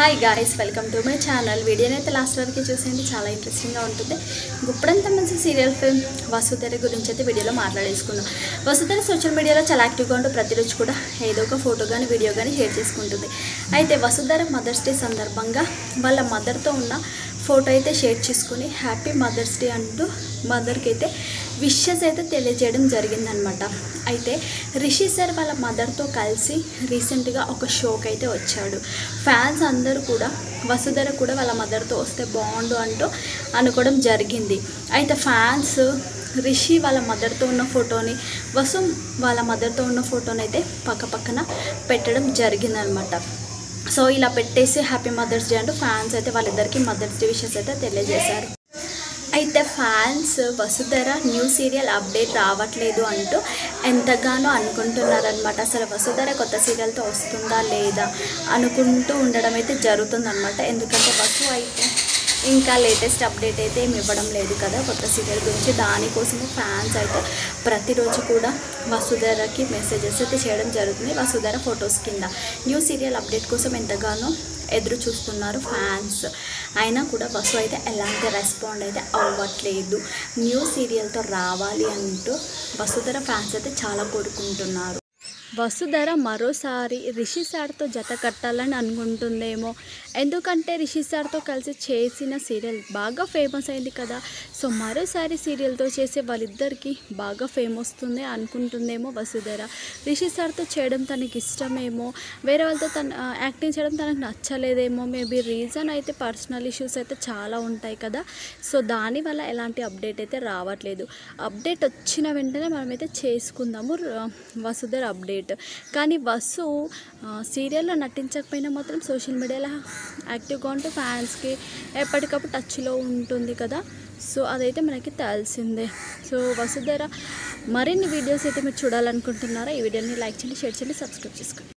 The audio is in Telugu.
Hi guys, welcome to my channel. వీడియోని అయితే లాస్ట్ వరకు చూసేయండి, చాలా ఇంట్రెస్టింగ్గా ఉంటుంది. గుప్పడంత మంచి సీరియల్ ఫిల్మ్ వసుధర గురించి అయితే వీడియోలో మాట్లాడేసుకుందాం. వసుధర సోషల్ మీడియాలో చాలా యాక్టివ్గా ఉంటూ ప్రతిరోజు కూడా ఏదో ఒక ఫోటో కానీ వీడియో కానీ షేర్ చేసుకుంటుంది. అయితే వసుధర మదర్స్ డే సందర్భంగా వాళ్ళ మదర్తో ఉన్న ఫోటో అయితే షేర్ చేసుకుని హ్యాపీ మదర్స్ డే అంటూ మదర్కి అయితే విషెస్ అయితే తెలియజేయడం జరిగిందనమాట. అయితే రిషి సార్ వాళ్ళ మదర్తో కలిసి రీసెంట్గా ఒక షోకి అయితే వచ్చాడు. ఫ్యాన్స్ అందరూ కూడా వసుధర కూడా వాళ్ళ మదర్తో వస్తే బాగుండు అంటూ అనుకోవడం జరిగింది. అయితే ఫ్యాన్స్ రిషి వాళ్ళ మదర్తో ఉన్న ఫోటోని, వసు వాళ్ళ మదర్తో ఉన్న ఫోటోని అయితే పక్కన పెట్టడం జరిగిందనమాట. సో ఇలా పెట్టేసి హ్యాపీ మదర్స్ డే అంటూ ఫ్యాన్స్ అయితే వాళ్ళిద్దరికి మదర్స్ డే విషెస్ అయితే తెలియజేశారు. అయితే fans Vasudhara new serial update రావట్లేదు అంటూ ఎంతగానో అనుకుంటున్నారనమాట. అసలు వసుధర కొత్త సీరియల్తో వస్తుందా లేదా అనుకుంటూ ఉండడం అయితే జరుగుతుందన్నమాట. ఎందుకంటే వసు అయితే ఇంకా లేటెస్ట్ అప్డేట్ అయితే ఏమి ఇవ్వడం లేదు కదా కొత్త సీరియల్ గురించి. దానికోసము ఫ్యాన్స్ అయితే ప్రతిరోజు కూడా వసుధరకి మెసేజెస్ అయితే చేయడం జరుగుతుంది. వసుధర ఫొటోస్ కింద న్యూ సీరియల్ అప్డేట్ కోసం ఎంతగానో ఎదురు చూస్తున్నారు ఫ్యాన్స్. అయినా కూడా వసు అయితే ఎలాంటి రెస్పాండ్ అయితే అవ్వట్లేదు. న్యూ సీరియల్తో రావాలి అంటూ వసుధర ఫ్యాన్స్ అయితే చాలా కోరుకుంటున్నారు. వసుధర మరోసారి రిషి సార్తో జత కట్టాలని అనుకుంటుందేమో. ఎందుకంటే రిషి సార్తో కలిసి చేసిన సీరియల్ బాగా ఫేమస్ అయింది కదా. సో మరోసారి సీరియల్తో చేసే వాళ్ళిద్దరికి బాగా ఫేమ్ వస్తుంది అనుకుంటుందేమో వసుధర. రిషి సార్తో చేయడం తనకి ఇష్టమేమో, వేరే వాళ్ళతో యాక్టింగ్ చేయడం తనకు నచ్చలేదేమో. మేబీ రీజన్ అయితే పర్సనల్ ఇష్యూస్ అయితే చాలా ఉంటాయి కదా. సో దానివల్ల ఎలాంటి అప్డేట్ అయితే రావట్లేదు. అప్డేట్ వచ్చిన వెంటనే మనమైతే చేసుకుందాము వసుధర అప్డేట్. కానీ వసు సీరియల్లో నటించకపోయినా మాత్రం సోషల్ మీడియాలో యాక్టివ్గా ఉంటూ ఫ్యాన్స్కి ఎప్పటికప్పుడు టచ్లో ఉంటుంది కదా. సో అదైతే మనకి తెలిసిందే. సో వసుధర మరిన్ని వీడియోస్ అయితే మీరు చూడాలనుకుంటున్నారా? ఈ వీడియోని లైక్ చేయండి, షేర్ చేయండి, సబ్స్క్రైబ్ చేసుకోండి.